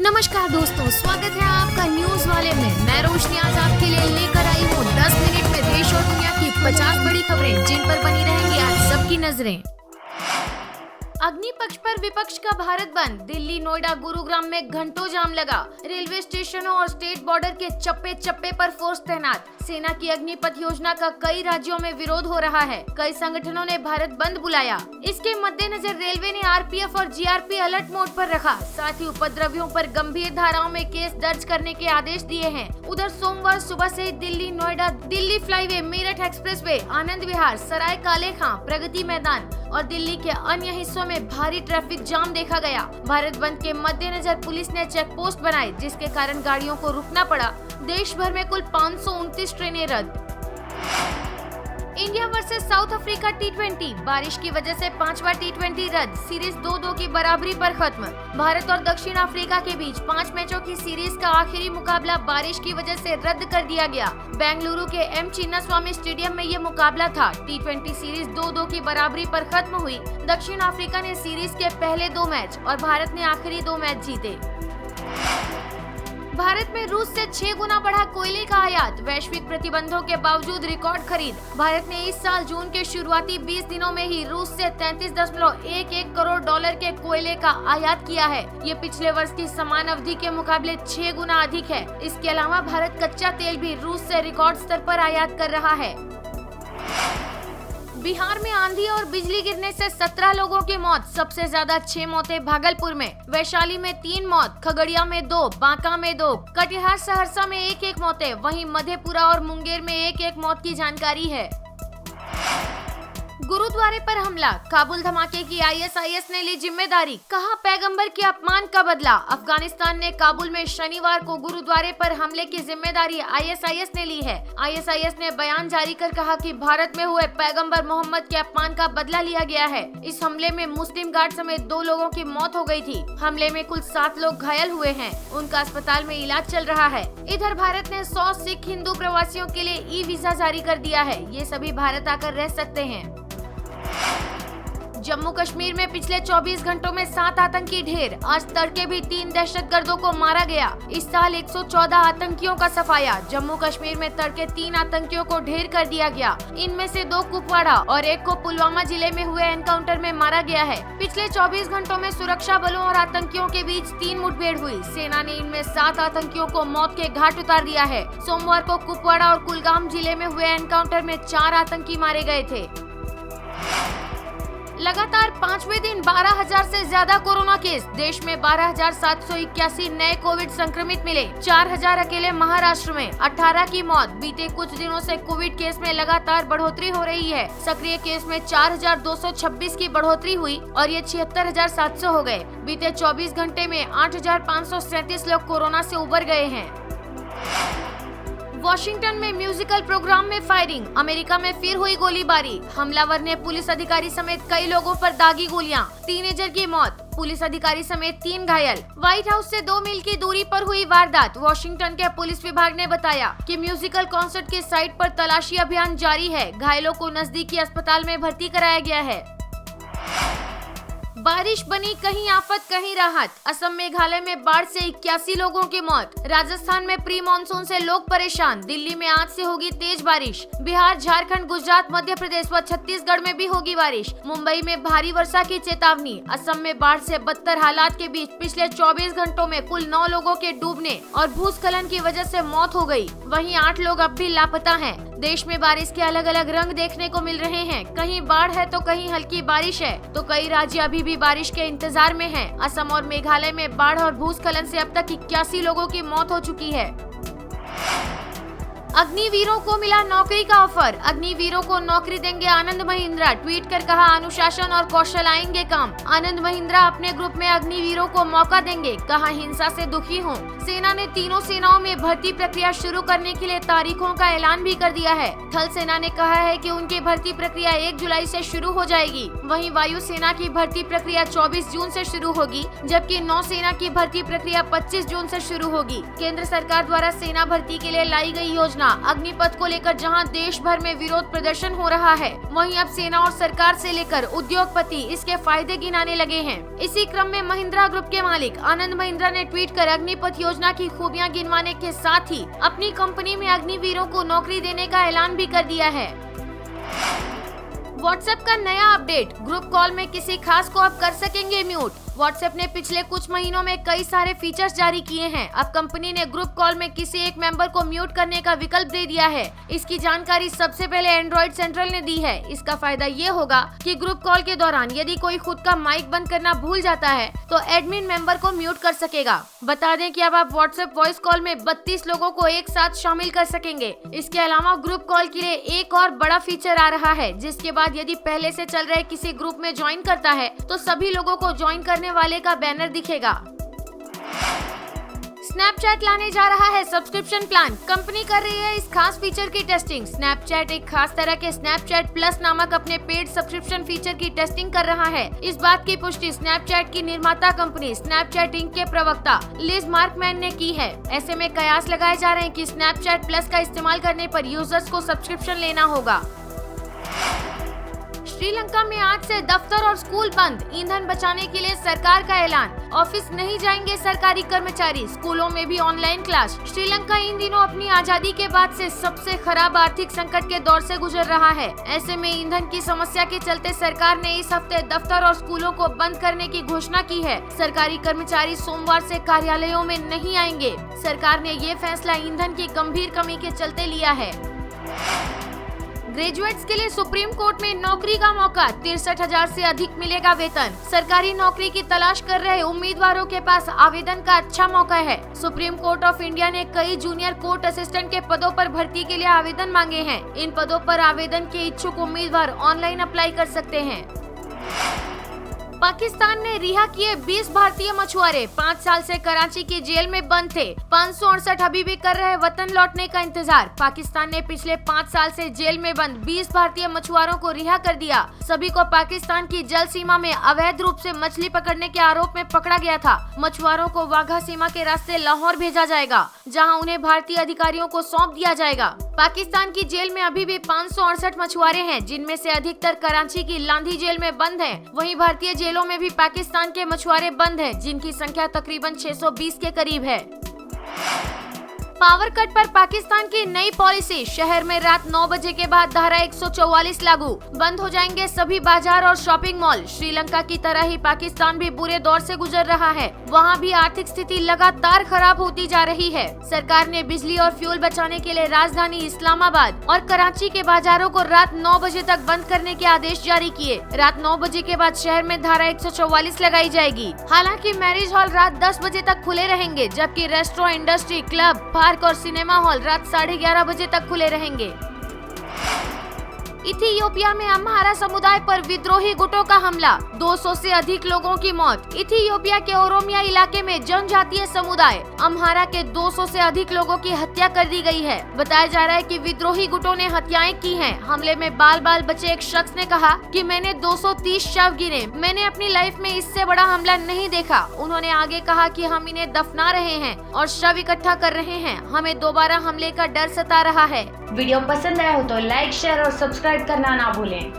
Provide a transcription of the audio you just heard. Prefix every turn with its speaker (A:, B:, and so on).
A: नमस्कार दोस्तों, स्वागत है आपका न्यूज वाले में। मैं रोशनी आज आपके लिए लेकर आई हूँ 10 मिनट में देश और दुनिया की 50 बड़ी खबरें जिन पर बनी रहेंगी आज सबकी नजरें। अग्नि पक्ष पर विपक्ष का भारत बंद। दिल्ली, नोएडा, गुरुग्राम में घंटों जाम लगा। रेलवे स्टेशनों और स्टेट बॉर्डर के चप्पे चप्पे पर फोर्स तैनात। सेना की अग्निपथ योजना का कई राज्यों में विरोध हो रहा है। कई संगठनों ने भारत बंद बुलाया। इसके मद्देनजर रेलवे ने आरपीएफ और जीआरपी अलर्ट मोड पर रखा। साथ ही उपद्रवियों पर गंभीर धाराओं में केस दर्ज करने के आदेश दिए हैं। उधर सोमवार सुबह से दिल्ली, नोएडा, दिल्ली फ्लाईवे, मेरठ एक्सप्रेसवे, आनंद विहार, सराय काले खां, प्रगति मैदान और दिल्ली के अन्य हिस्सों में भारी ट्रैफिक जाम देखा गया। भारत बंद के मद्देनजर पुलिस ने चेक पोस्ट बनाए, जिसके कारण गाड़ियों को रुकना पड़ा। देश भर में कुल 529 ट्रेनें रद्द। India versus south Africa T20, बारिश की वजह से 5वां T20 रद्द। सीरीज 2-2 की बराबरी पर खत्म। भारत और दक्षिण अफ्रीका के बीच 5 मैचों की सीरीज का आखिरी मुकाबला बारिश की वजह से रद्द कर दिया गया। बेंगलुरु के एम चिन्नास्वामी स्टेडियम में ये मुकाबला था। T20 सीरीज 2-2 की बराबरी पर खत्म हुई। दक्षिण अफ्रीका ने सीरीज के पहले 2 मैच और भारत ने आखिरी 2 मैच जीते। भारत में रूस से 6 गुना बढ़ा कोयले का आयात। वैश्विक प्रतिबंधों के बावजूद रिकॉर्ड खरीद। भारत ने इस साल जून के शुरुआती 20 दिनों में ही रूस से 33.11 करोड़ डॉलर के कोयले का आयात किया है। ये पिछले वर्ष की समान अवधि के मुकाबले 6 गुना अधिक है। इसके अलावा भारत कच्चा तेल भी रूस से रिकॉर्ड स्तर पर आयात कर रहा है। बिहार में आंधी और बिजली गिरने से 17 लोगों की मौत। सबसे ज्यादा 6 मौतें भागलपुर में, वैशाली में 3 मौत, खगड़िया में 2, बांका में 2, कटिहार, सहरसा में 1-1 मौतें। वहीं मधेपुरा और मुंगेर में 1-1 मौत की जानकारी है। गुरुद्वारे पर हमला, काबुल धमाके की आईएसआईएस ने ली जिम्मेदारी। कहा, पैगंबर के अपमान का बदला। अफगानिस्तान ने काबुल में शनिवार को गुरुद्वारे पर हमले की जिम्मेदारी आईएसआईएस ने ली है। आईएसआईएस ने बयान जारी कर कहा कि भारत में हुए पैगंबर मोहम्मद के अपमान का बदला लिया गया है। इस हमले में मुस्लिम गार्ड समेत 2 लोगों की मौत हो गई थी। हमले में कुल 7 लोग घायल हुए हैं। उनका अस्पताल में इलाज चल रहा है। इधर भारत ने 100 सिख हिंदू प्रवासियों के लिए ई वीजा जारी कर दिया है। ये सभी भारत आकर रह सकते हैं। जम्मू कश्मीर में पिछले 24 घंटों में 7 आतंकी ढेर। आज तड़के भी 3 दहशतगर्दों को मारा गया। इस साल 114 आतंकियों का सफाया। जम्मू कश्मीर में तड़के 3 आतंकियों को ढेर कर दिया गया। इनमें से 2 कुपवाड़ा और 1 को पुलवामा जिले में हुए एनकाउंटर में मारा गया है। पिछले 24 घंटों में सुरक्षा बलों और आतंकियों के बीच 3 मुठभेड़ हुई। सेना ने इनमें 7 आतंकियों को मौत के घाट उतार दिया है। सोमवार को कुपवाड़ा और कुलगाम जिले में हुए एनकाउंटर में 4 आतंकी मारे गए थे। लगातार 5वें दिन 12,000 से ज्यादा कोरोना केस। देश में 12,781 नए कोविड संक्रमित मिले। 4,000 अकेले महाराष्ट्र में। 18 की मौत। बीते कुछ दिनों से कोविड केस में लगातार बढ़ोतरी हो रही है। सक्रिय केस में 4,226 की बढ़ोतरी हुई और ये 76,700 हो गए। बीते 24 घंटे में 8,537 लोग कोरोना से उबर गए हैं। वॉशिंगटन में म्यूजिकल प्रोग्राम में फायरिंग। अमेरिका में फिर हुई गोलीबारी। हमलावर ने पुलिस अधिकारी समेत कई लोगों पर दागी गोलियां। टीनेजर की मौत। पुलिस अधिकारी समेत 3 घायल। व्हाइट हाउस से 2 मील की दूरी पर हुई वारदात। वॉशिंगटन के पुलिस विभाग ने बताया कि म्यूजिकल कॉन्सर्ट की साइट पर तलाशी अभियान जारी है। घायलों को नजदीकी अस्पताल में भर्ती कराया गया है। बारिश बनी कहीं आफत कहीं राहत। असम मेघालय में बाढ़ से 81 लोगों की मौत। राजस्थान में प्री मानसून से लोग परेशान। दिल्ली में आज से होगी तेज बारिश। बिहार, झारखंड, गुजरात, मध्य प्रदेश व छत्तीसगढ़ में भी होगी बारिश। मुंबई में भारी वर्षा की चेतावनी। असम में बाढ़ से बदतर हालात के बीच पिछले 24 घंटों में कुल 9 लोगों के डूबने और भूस्खलन की वजह से मौत हो गई। वहीं 8 लोग अब भी लापता हैं। देश में बारिश के अलग अलग रंग देखने को मिल रहे हैं। कहीं बाढ़ है तो कहीं हल्की बारिश है, तो कई राज्य अभी भी बारिश के इंतजार में हैं। असम और मेघालय में बाढ़ और भूस्खलन से अब तक 81 लोगों की मौत हो चुकी है। अग्निवीरों को मिला नौकरी का ऑफर। अग्निवीरों को नौकरी देंगे आनंद महिंद्रा। ट्वीट कर कहा, अनुशासन और कौशल आएंगे काम। आनंद महिंद्रा अपने ग्रुप में अग्निवीरों को मौका देंगे। कहा, हिंसा से दुखी हूँ। सेना ने तीनों सेनाओं में भर्ती प्रक्रिया शुरू करने के लिए तारीखों का ऐलान भी कर दिया है। थल सेना ने कहा है कि उनकी भर्ती प्रक्रिया 1 जुलाई से शुरू हो जाएगी। वहीं वायु सेना की भर्ती प्रक्रिया 24 जून से शुरू होगी, जबकि नौसेना की भर्ती प्रक्रिया 25 जून से शुरू होगी। केंद्र सरकार द्वारा सेना भर्ती के लिए लाई गई योजना योजना अग्निपथ को लेकर जहां देश भर में विरोध प्रदर्शन हो रहा है, वहीं अब सेना और सरकार से लेकर उद्योगपति इसके फायदे गिनाने लगे हैं। इसी क्रम में महिंद्रा ग्रुप के मालिक आनंद महिंद्रा ने ट्वीट कर अग्निपथ योजना की खूबियां गिनवाने के साथ ही अपनी कंपनी में अग्निवीरों को नौकरी देने का ऐलान भी कर दिया है। व्हाट्सएप का नया अपडेट, ग्रुप कॉल में किसी खास को अब कर सकेंगे म्यूट। व्हाट्सएप ने पिछले कुछ महीनों में कई सारे फीचर्स जारी किए हैं। अब कंपनी ने ग्रुप कॉल में किसी एक मेंबर को म्यूट करने का विकल्प दे दिया है। इसकी जानकारी सबसे पहले एंड्रॉइड सेंट्रल ने दी है। इसका फायदा ये होगा कि ग्रुप कॉल के दौरान यदि कोई खुद का माइक बंद करना भूल जाता है तो एडमिन मेंबर को म्यूट कर सकेगा। बता दें कि अब आप व्हाट्सएप वॉइस कॉल में 32 लोगों को एक साथ शामिल कर सकेंगे। इसके अलावा ग्रुप कॉल के लिए एक और बड़ा फीचर आ रहा है, जिसके बाद यदि पहले से चल रहे किसी ग्रुप में ज्वाइन करता है तो सभी लोगों को ज्वाइन करने वाले का बैनर दिखेगा। स्नैपचैट लाने जा रहा है सब्सक्रिप्शन प्लान, कंपनी कर रही है इस खास फीचर की टेस्टिंग। स्नैपचैट एक खास तरह के स्नैपचैट प्लस नामक अपने पेड सब्सक्रिप्शन फीचर की टेस्टिंग कर रहा है। इस बात की पुष्टि स्नैपचैट की निर्माता कंपनी स्नैपचैट इंक के प्रवक्ता लिज मार्कमैन ने की है। ऐसे में कयास लगाए जा रहे हैं कि स्नैपचैट प्लस का इस्तेमाल करने पर यूजर्स को सब्सक्रिप्शन लेना होगा। श्रीलंका में आज से दफ्तर और स्कूल बंद, ईंधन बचाने के लिए सरकार का ऐलान। ऑफिस नहीं जाएंगे सरकारी कर्मचारी, स्कूलों में भी ऑनलाइन क्लास। श्रीलंका इन दिनों अपनी आजादी के बाद से सबसे खराब आर्थिक संकट के दौर से गुजर रहा है। ऐसे में ईंधन की समस्या के चलते सरकार ने इस हफ्ते दफ्तर और स्कूलों को बंद करने की घोषणा की है। सरकारी कर्मचारी सोमवार से कार्यालयों में नहीं आएंगे। सरकार ने ये फैसला ईंधन की गंभीर कमी के चलते लिया है। ग्रेजुएट्स के लिए सुप्रीम कोर्ट में नौकरी का मौका, 63,000 से अधिक मिलेगा वेतन। सरकारी नौकरी की तलाश कर रहे उम्मीदवारों के पास आवेदन का अच्छा मौका है। सुप्रीम कोर्ट ऑफ इंडिया ने कई जूनियर कोर्ट असिस्टेंट के पदों पर भर्ती के लिए आवेदन मांगे हैं। इन पदों पर आवेदन के इच्छुक उम्मीदवार ऑनलाइन अप्लाई कर सकते हैं। पाकिस्तान ने रिहा किए 20 भारतीय मछुआरे, 5 साल से कराची की जेल में बंद थे। 568 अभी भी कर रहे वतन लौटने का इंतजार। पाकिस्तान ने पिछले 5 साल से जेल में बंद 20 भारतीय मछुआरों को रिहा कर दिया। सभी को पाकिस्तान की जल सीमा में अवैध रूप से मछली पकड़ने के आरोप में पकड़ा गया था। मछुआरों को वाघा सीमा के रास्ते लाहौर भेजा जाएगा, जहाँ उन्हें भारतीय अधिकारियों को सौंप दिया जाएगा। पाकिस्तान की जेल में अभी भी 568 मछुआरे हैं, जिनमें से अधिकतर कराची की लांधी जेल में बंद हैं। वहीं भारतीय जेलों में भी पाकिस्तान के मछुआरे बंद हैं, जिनकी संख्या तकरीबन 620 के करीब है। पावर कट पर पाकिस्तान की नई पॉलिसी, शहर में रात 9 बजे के बाद धारा 144 लागू, बंद हो जाएंगे सभी बाजार और शॉपिंग मॉल। श्रीलंका की तरह ही पाकिस्तान भी बुरे दौर से गुजर रहा है। वहाँ भी आर्थिक स्थिति लगातार खराब होती जा रही है। सरकार ने बिजली और फ्यूल बचाने के लिए राजधानी इस्लामाबाद और कराची के बाजारों को रात 9 बजे तक बंद करने के आदेश जारी किए। रात 9 बजे के बाद शहर में धारा 144 लगाई जाएगी। हालांकि मैरिज हॉल रात 10 बजे तक खुले रहेंगे, जबकि रेस्टोरेंट, इंडस्ट्री, क्लब, पार्क और सिनेमा हॉल रात 11:30 बजे तक खुले रहेंगे। इथियोपिया में अम्हारा समुदाय पर विद्रोही गुटों का हमला, 200 से अधिक लोगों की मौत। इथियोपिया के ओरोमिया इलाके में जनजातीय समुदाय अम्हारा के 200 से अधिक लोगों की हत्या कर दी गई है। बताया जा रहा है कि विद्रोही गुटों ने हत्याएं की हैं। हमले में बाल बाल बचे एक शख्स ने कहा कि मैंने 230 शव गिने, मैंने अपनी लाइफ में इससे बड़ा हमला नहीं देखा। उन्होंने आगे कहा कि हम इन्हें दफना रहे हैं और शव इकट्ठा कर रहे हैं, हमें दोबारा हमले का डर सता रहा है।
B: वीडियो पसंद आया हो तो लाइक, शेयर और सब्सक्राइब करना ना भूलें।